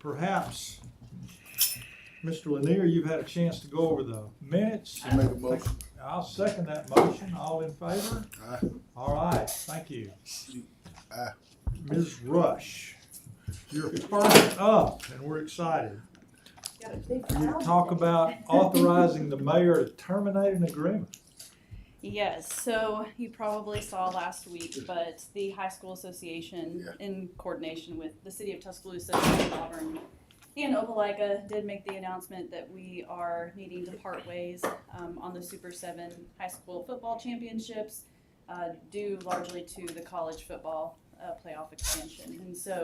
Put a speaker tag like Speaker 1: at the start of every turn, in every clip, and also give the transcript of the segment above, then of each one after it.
Speaker 1: perhaps, Mr. Lanier, you've had a chance to go over the minutes.
Speaker 2: I make a motion.
Speaker 1: I'll second that motion. All in favor?
Speaker 2: Aye.
Speaker 1: All right, thank you.
Speaker 2: Aye.
Speaker 1: Ms. Rush, you're first up, and we're excited. You talk about authorizing the mayor to terminate an agreement.
Speaker 3: Yes, so you probably saw last week, but the high school association, in coordination with the city of Tuscaloosa, Auburn, and Opelika, did make the announcement that we are needing to part ways on the Super 7 high school football championships, due largely to the college football playoff expansion. And so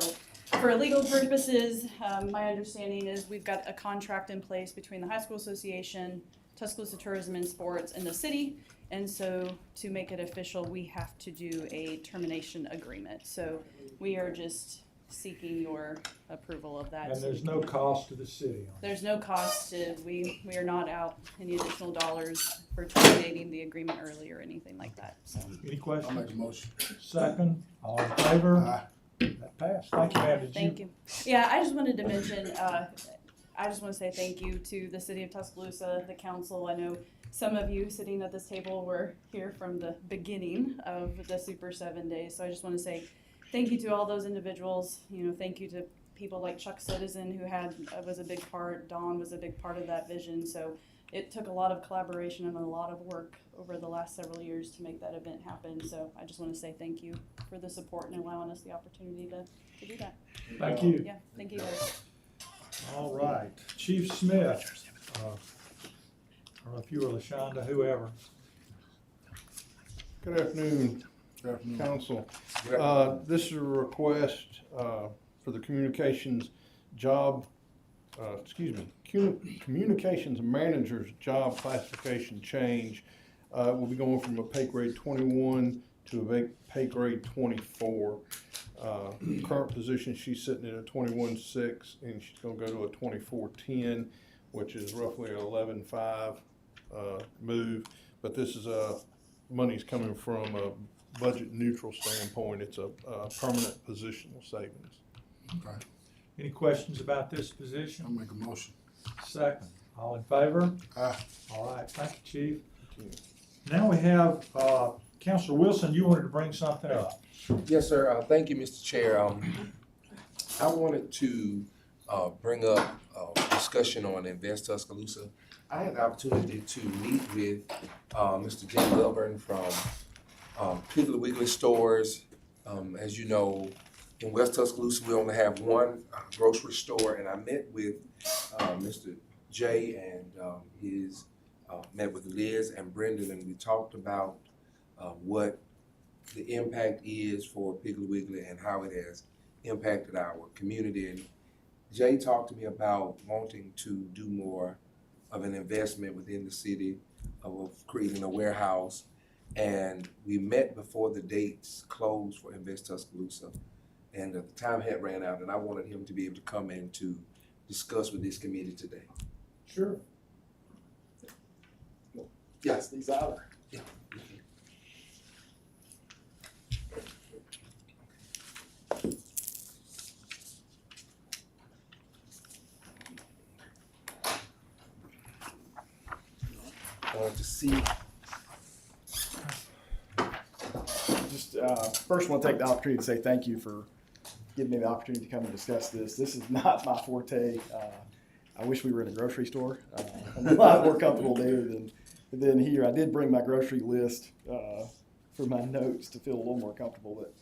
Speaker 3: for legal purposes, my understanding is we've got a contract in place between the high school association, Tuscaloosa Tourism and Sports, and the city. And so to make it official, we have to do a termination agreement. So we are just seeking your approval of that.
Speaker 1: And there's no cost to the city.
Speaker 3: There's no cost. We are not out any additional dollars for terminating the agreement early or anything like that. So.
Speaker 1: Any
Speaker 2: I'll
Speaker 1: questions?
Speaker 2: make a motion.
Speaker 1: Second, all in favor?
Speaker 2: Aye.
Speaker 1: That passed. Thank you, ma'am.
Speaker 3: Thank you. Yeah, I just wanted to mention, I just want to say thank you to the city of Tuscaloosa, the council. I know some of you sitting at this table were here from the beginning of the Super 7 days. So I just want to say thank you to all those individuals. You know, thank you to people like Chuck Citizen, who was a big part. Dawn was a big part of that vision. So it took a lot of collaboration and a lot of work over the last several years to make that event happen. So I just want to say thank you for the support and allowing us the opportunity to do that.
Speaker 1: Thank you.
Speaker 3: Yeah, thank you guys.
Speaker 1: All right, Chief Smith. I don't know if you or LaShonda, whoever.
Speaker 4: Good afternoon,
Speaker 2: Good afternoon.
Speaker 4: council. This is a request for the communications communications manager's job classification change. We'll be going from a pay grade 21 to a pay grade 24. Current position, she's sitting at a 21.6, and she's gonna go to a 24.10, which is roughly an 11.5 move. But this is money's coming from a budget neutral standpoint. It's a permanent positional savings.
Speaker 2: Okay.
Speaker 1: Any questions about this position?
Speaker 2: I'll make a motion.
Speaker 1: Second, all in favor?
Speaker 2: Aye.
Speaker 1: All right, thank you, Chief. Now we have, Councilor Wilson, you wanted to bring something up.
Speaker 5: Yes, sir. Thank you, Mr. Chair. I wanted to bring up a discussion on Invest Tuscaloosa. I had the opportunity to meet with Mr. Jay Wilburn from Piggly Wiggly Stores. As you know, in West Tuscaloosa, we only have one grocery store, and I met with Mr. Jay and met with Liz and Brendan, and we talked about what the impact is for Piggly Wiggly and how it has impacted our community. And Jay talked to me about wanting to do more of an investment within the city of creating a warehouse. And we met before the dates closed for Invest Tuscaloosa. And the time had ran out, and I wanted him to be able to come in to discuss with this committee today.
Speaker 1: Sure.
Speaker 5: Yes,
Speaker 6: these out.
Speaker 5: Yeah. I wanted to see.
Speaker 6: Just first want to take the opportunity to say thank you for giving me the opportunity to come and discuss this. This is not my forte. I wish we were in a grocery store. I'm a lot more comfortable there than here. I did bring my grocery list for my notes to feel a little more comfortable. But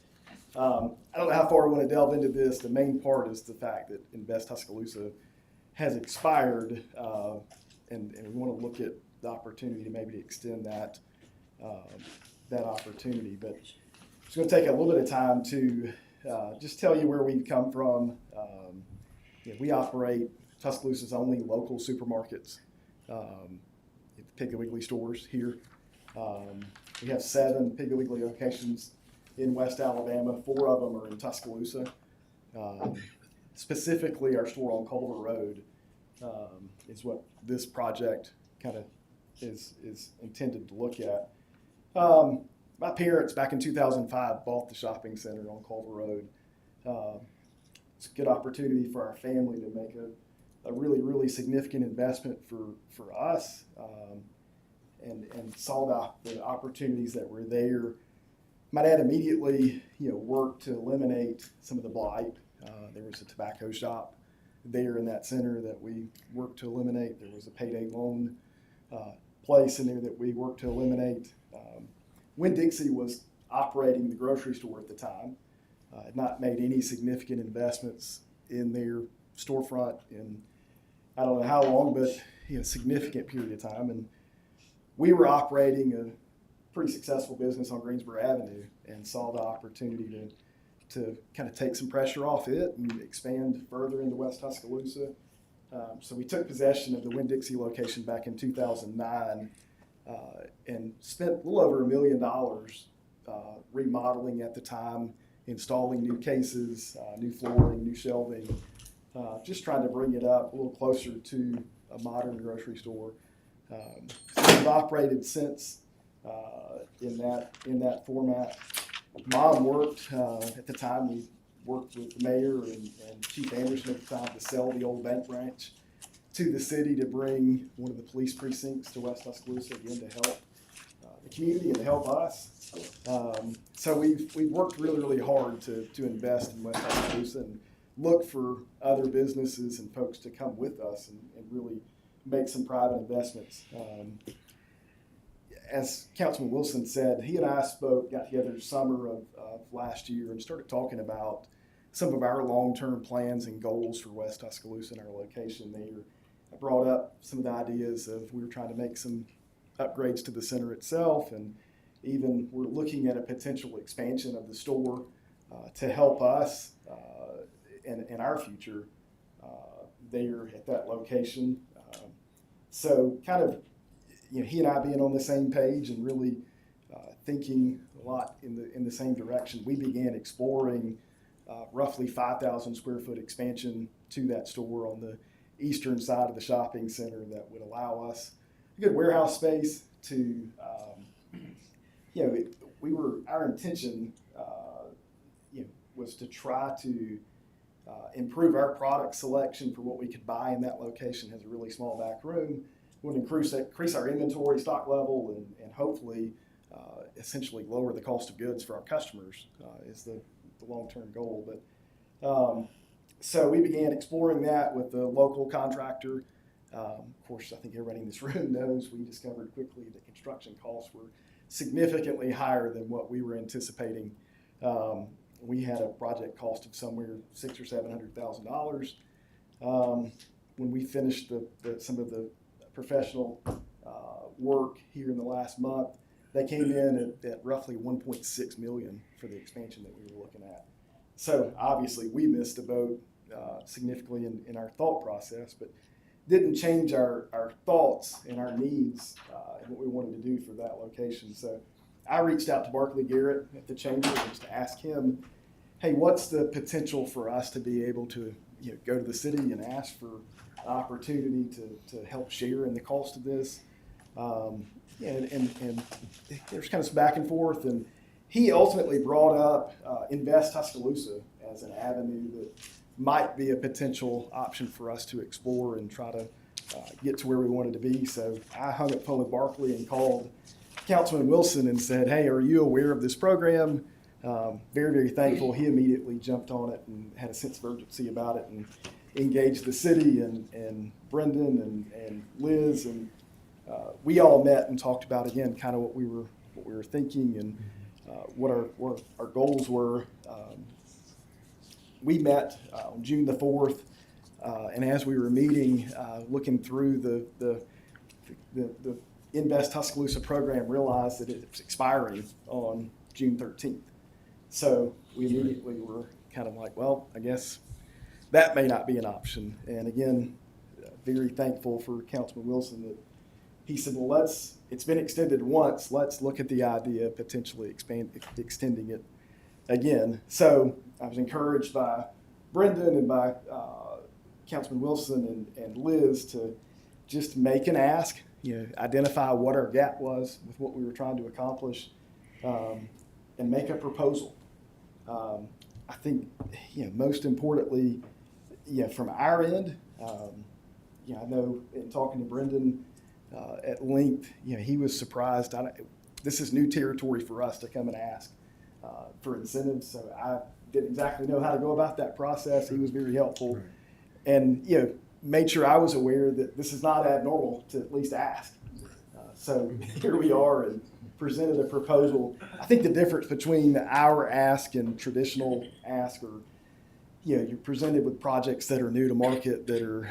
Speaker 6: I don't know how far I want to delve into this. The main part is the fact that Invest Tuscaloosa has expired, and we want to look at the opportunity to maybe extend that opportunity. But it's going to take a little bit of time to just tell you where we've come from. We operate Tuscaloosa's only local supermarkets, the Piggly Wiggly stores here. We have 7 Piggly Wiggly locations in West Alabama. 4 of them are in Tuscaloosa. Specifically, our store on Culver Road is what this project kind of is intended to look at. My parents, back in 2005, bought the shopping center on Culver Road. it's a good opportunity for our family to make a really, really significant investment for us, and saw the opportunities that were there. My dad immediately, worked to eliminate some of the blight. There was a tobacco shop there in that center that we worked to eliminate. There was a payday loan place in there that we worked to eliminate. Winn-Dixie was operating the grocery store at the time. Had not made any significant investments in their storefront in, I don't know how long, but significant period of time. And we were operating a pretty successful business on Greensboro Avenue and saw the opportunity to kind of take some pressure off it and expand further into West Tuscaloosa. So we took possession of the Winn-Dixie location back in 2009 and spent a little over $1 million remodeling at the time, installing new cases, new flooring, new shelving, just trying to bring it up a little closer to a modern grocery store. So we've operated since in that format. Mom worked at the time. We worked with the mayor and Chief Anderson at the time to sell the old bank branch to the city to bring one of the police precincts to West Tuscaloosa again to help the community and to help us. So we've worked really, really hard to invest in West Tuscaloosa and look for other businesses and folks to come with us and really make some private investments. As Councilman Wilson said, he and I got together summer of last year and started talking about some of our long-term plans and goals for West Tuscaloosa and our location there. I brought up some of the ideas of we were trying to make some upgrades to the center itself, and even we're looking at a potential expansion of the store to help us in our future there at that location. So kind of, he and I being on the same page and really thinking a lot in the same direction, we began exploring roughly 5,000 square foot expansion to that store on the eastern side of the shopping center that would allow us a good warehouse space to, our intention, was to try to improve our product selection for what we could buy in that location. It has a really small back room. Would increase our inventory stock level and hopefully essentially lower the cost of goods for our customers is the long-term goal. But so we began exploring that with the local contractor. Of course, I think everybody in this room knows we discovered quickly that construction costs were significantly higher than what we were anticipating. We had a project cost of somewhere $600,000 or $700,000. When we finished some of the professional work here in the last month, they came in at roughly $1.6 million for the expansion that we were looking at. So obviously we missed the boat significantly in our thought process, but didn't change our thoughts and our needs and what we wanted to do for that location. So I reached out to Barkley Garrett at the Chamber just to ask him, hey, what's the potential for us to be able to go to the city and ask for opportunity to help share in the cost of this. And there's kind of some back and forth, and he ultimately brought up Invest Tuscaloosa as an avenue that might be a potential option for us to explore and try to get to where we wanted to be. So I hung up the phone with Barkley and called Councilman Wilson and said, hey, are you aware of this program? Very, very thankful. He immediately jumped on it and had a sense of urgency about it and engaged the city and Brendan and Liz, and we all met and talked about again kind of what we were thinking and what our goals were. We met on June the 4th, and as we were meeting, looking through the Invest Tuscaloosa program, realized that it's expiring on June 13th. So we immediately were kind of like, well, I guess that may not be an option. And again, very thankful for Councilman Wilson that he said, well, it's been extended once, let's look at the idea of potentially extending it again. So I was encouraged by Brendan and by Councilman Wilson and Liz to just make an ask, identify what our gap was with what we were trying to accomplish, and make a proposal. I think, most importantly, from our end, I know in talking to Brendan at length, he was surprised. This is new territory for us to come and ask for incentives, so I didn't exactly know how to go about that process. He was very helpful, and made sure I was aware that this is not abnormal to at least ask. So here we are and presented a proposal. I think the difference between our ask and traditional ask are, you're presented with projects that are new to market, that are,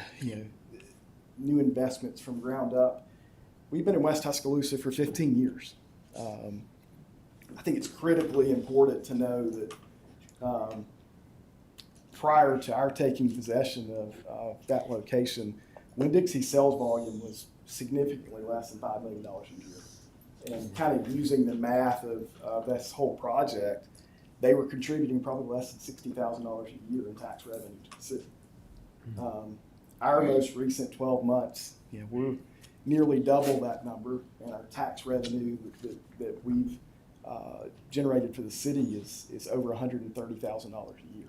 Speaker 6: new investments from ground up. We've been in West Tuscaloosa for 15 years. I think it's critically important to know that prior to our taking possession of that location, Winn-Dixie's sales volume was significantly less than $5 million a year. And kind of using the math of this whole project, they were contributing probably less than $60,000 a year in tax revenue to the city. Our most recent 12 months, we're nearly double that number, and our tax revenue that we've generated for the city is over $130,000 a year.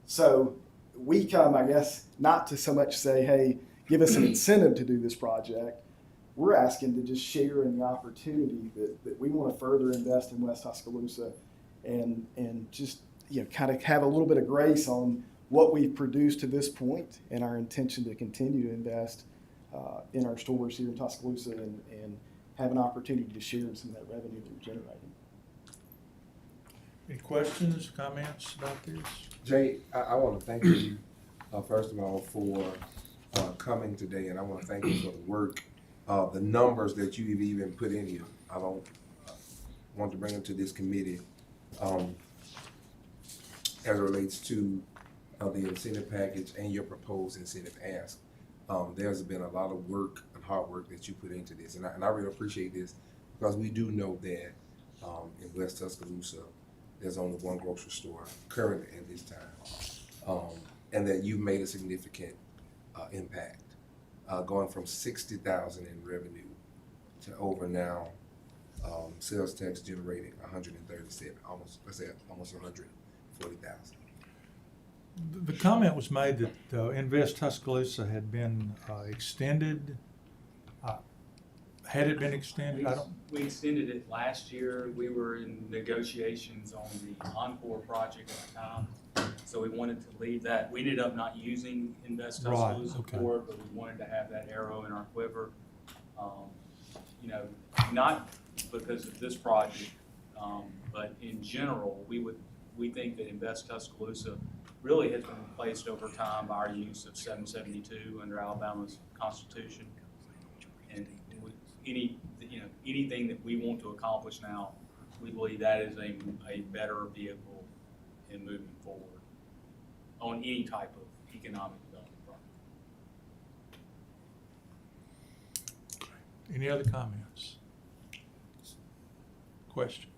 Speaker 6: So we come, I guess, not to so much say, hey, give us an incentive to do this project. We're asking to just share in the opportunity that we want to further invest in West Tuscaloosa and just kind of have a little bit of grace on what we've produced to this point and our intention to continue to invest in our stores here in Tuscaloosa and have an opportunity to share in some of that revenue that we're generating.
Speaker 1: Any questions, comments about this?
Speaker 5: Jay, I want to thank you, first of all, for coming today, and I want to thank you for the work, the numbers that you've even put in here. I don't want to bring them to this committee as it relates to the incentive package and your proposed incentive ask. There's been a lot of work and hard work that you put into this, and I really appreciate this because we do know that in West Tuscaloosa, there's only one grocery store currently at this time, and that you've made a significant impact, going from $60,000 in revenue to over now sales tax generating 137, almost 140,000.
Speaker 1: The comment was made that Invest Tuscaloosa had been extended. Had it been extended?
Speaker 7: We extended it last year. We were in negotiations on the Encore project at the time, so we wanted to leave that. We ended up not using Invest Tuscaloosa for it, but we wanted to have that arrow in our quiver. Not because of this project, but in general, we think that Invest Tuscaloosa really has been replaced over time by our use of 772 under Alabama's Constitution. And anything that we want to accomplish now, we believe that is a better vehicle in moving forward on any type of economic development project.
Speaker 1: Any other comments? Questions?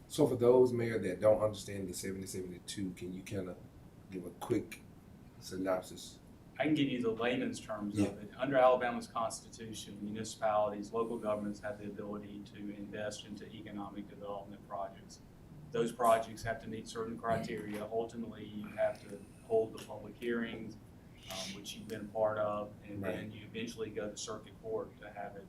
Speaker 5: So for those, Mayor, that don't understand the 7072, can you kind of give a quick synopsis?
Speaker 7: I can give you the layman's terms of it. Under Alabama's Constitution, municipalities, local governments have the ability to invest into economic development projects. Those projects have to meet certain criteria. Ultimately, you have to hold the public hearings, which you've been a part of, and then you eventually go to circuit court to have it,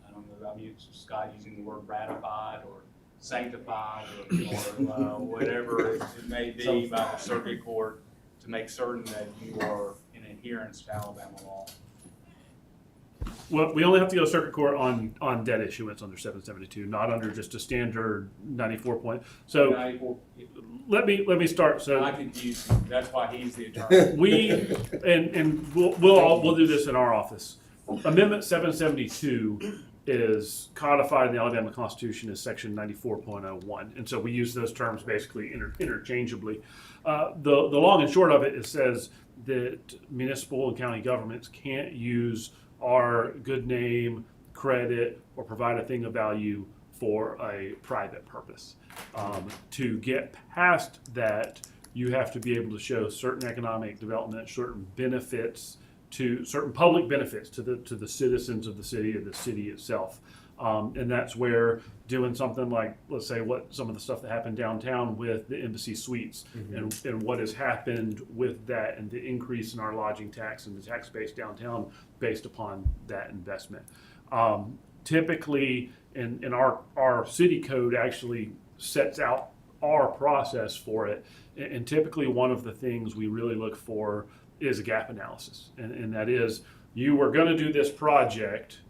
Speaker 7: I don't know, I'm Scott using the word ratified or sanctified or whatever it may be by the circuit court to make certain that you are in adherence to Alabama law.
Speaker 8: Well, we only have to go to circuit court on debt issuance under 772, not under just a standard 94 point. So
Speaker 7: 94,
Speaker 8: let me start. So
Speaker 7: I confuse him. That's why he's the attorney.
Speaker 8: We'll do this in our office. Amendment 772 is codified in the Alabama Constitution as section 94.01, and so we use those terms basically interchangeably. The long and short of it, it says that municipal and county governments can't use our good name, credit, or provide a thing of value for a private purpose. To get past that, you have to be able to show certain economic development, certain benefits, to certain public benefits to the citizens of the city or the city itself. And that's where doing something like, let's say, what some of the stuff that happened downtown with the Embassy Suites and what has happened with that and the increase in our lodging tax and the tax base downtown based upon that investment. Typically, in our city code actually sets out our process for it. And typically one of the things we really look for is a gap analysis. And that is, you were going to do this project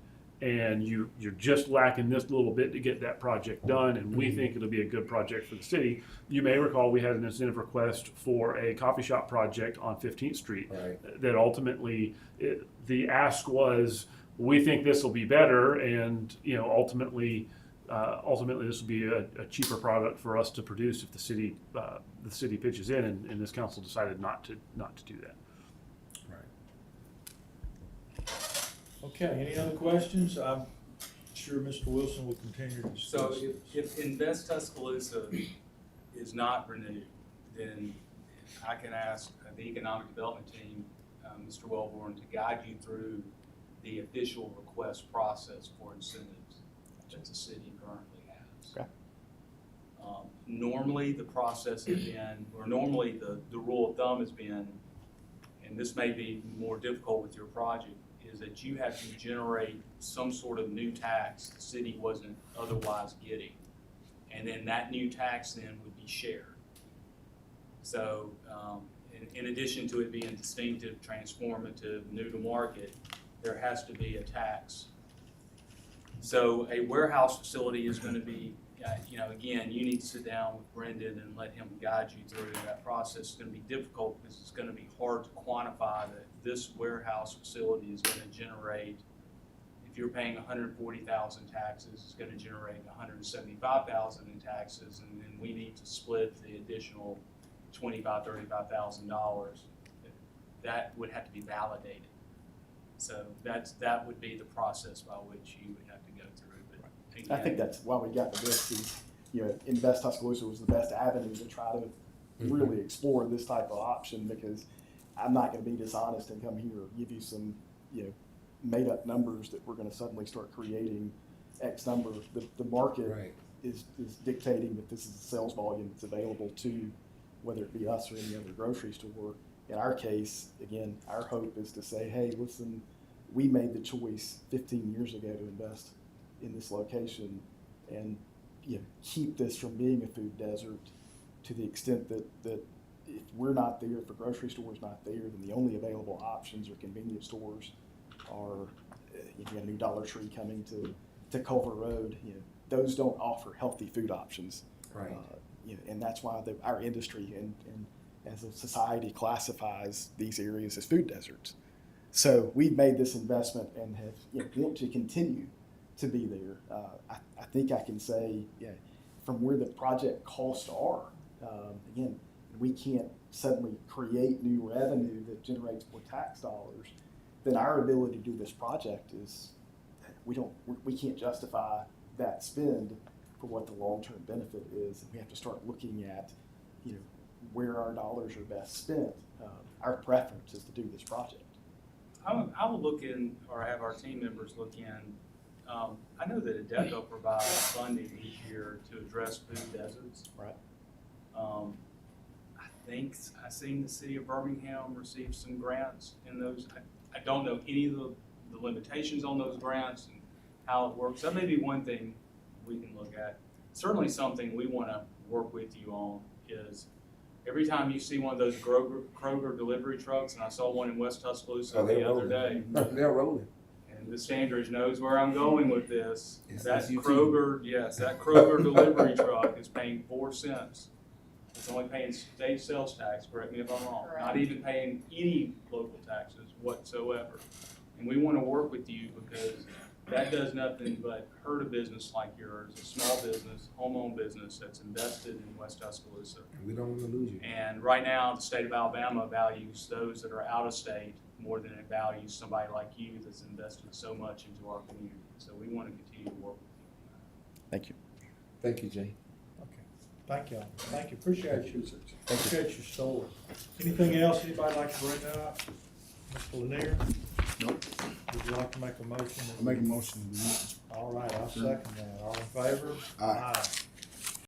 Speaker 8: and you're just lacking this little bit to get that project done, and we think it'll be a good project for the city. You may recall we had an incentive request for a coffee shop project on 15th Street.
Speaker 5: Right.
Speaker 8: That ultimately, the ask was, we think this will be better, and ultimately this will be a cheaper product for us to produce if the city pitches in, and this council decided not to do that.
Speaker 1: Okay, any other questions? I'm sure Mr. Wilson will continue to discuss.
Speaker 7: So
Speaker 1: this.
Speaker 7: if Invest Tuscaloosa is not renewed, then I can ask the economic development team, Mr. Wellborn, to guide you through the official request process for incentives that the city currently has.
Speaker 6: Okay.
Speaker 7: Normally the process has been, or normally the rule of thumb has been, and this may be more difficult with your project, is that you have to generate some sort of new tax the city wasn't otherwise getting. And then that new tax then would be shared. So in addition to it being distinctive, transformative, new to market, there has to be a tax. So a warehouse facility is going to be, again, you need to sit down with Brendan and let him guide you through that process. It's going to be difficult because it's going to be hard to quantify that this warehouse facility is going to generate, if you're paying $140,000 taxes, it's going to generate $175,000 in taxes, and then we need to split the additional $25,000, $35,000. That would have to be validated. So that would be the process by which you would have to go through. But again,
Speaker 6: I think that's why we got to this. Is, Invest Tuscaloosa was the best avenue to try to really explore this type of option, because I'm not going to be dishonest and come here and give you some, made up numbers that we're going to suddenly start creating X number. The market is dictating that this is the sales volume that's available to, whether it be us or any other grocery store. In our case, again, our hope is to say, hey, listen, we made the choice 15 years ago to invest in this location and keep this from being a food desert, to the extent that if we're not there, if a grocery store is not there, then the only available options are convenience stores, or you got a new Dollar Tree coming to Culver Road. Those don't offer healthy food options.
Speaker 5: Right.
Speaker 6: And that's why our industry and as a society classifies these areas as food deserts. So we've made this investment and have want to continue to be there. I think I can say, from where the project costs are, again, we can't suddenly create new revenue that generates more tax dollars. Then our ability to do this project is, we can't justify that spend for what the long-term benefit is. And we have to start looking at, where our dollars are best spent. Our preference is to do this project.
Speaker 7: I will look in, or have our team members look in. I know that ADECO provides funding each year to address food deserts.
Speaker 6: Right.
Speaker 7: I think I've seen the city of Birmingham receive some grants in those. I don't know any of the limitations on those grants and how it works. That may be one thing we can look at. Certainly something we want to work with you on is, every time you see one of those Kroger delivery trucks, and I saw one in West Tuscaloosa the other day.
Speaker 5: They're rolling.
Speaker 7: And Ms. Standridge knows where I'm going with this. That
Speaker 5: SUT.
Speaker 7: Kroger delivery truck is paying 4 cents. It's only paying state sales tax, correct me if I'm wrong.
Speaker 3: Correct.
Speaker 7: Not even paying any local taxes whatsoever. And we want to work with you because that does nothing but hurt a business like yours, a small business, home-owned business that's invested in West Tuscaloosa.
Speaker 5: We don't want to lose you.
Speaker 7: And right now, the state of Alabama values those that are out of state more than it values somebody like you that's invested so much into our community. So we want to continue to work with you.
Speaker 6: Thank you.
Speaker 5: Thank you, Jay.
Speaker 1: Okay, thank you. Thank you. Appreciate you. Appreciate your story. Anything else anybody like to bring up? Mr. Lanier?
Speaker 2: Nope.
Speaker 1: Would you like to make a motion?
Speaker 2: I make a motion to do.
Speaker 1: All right, I'll second that. All in favor?
Speaker 2: Aye.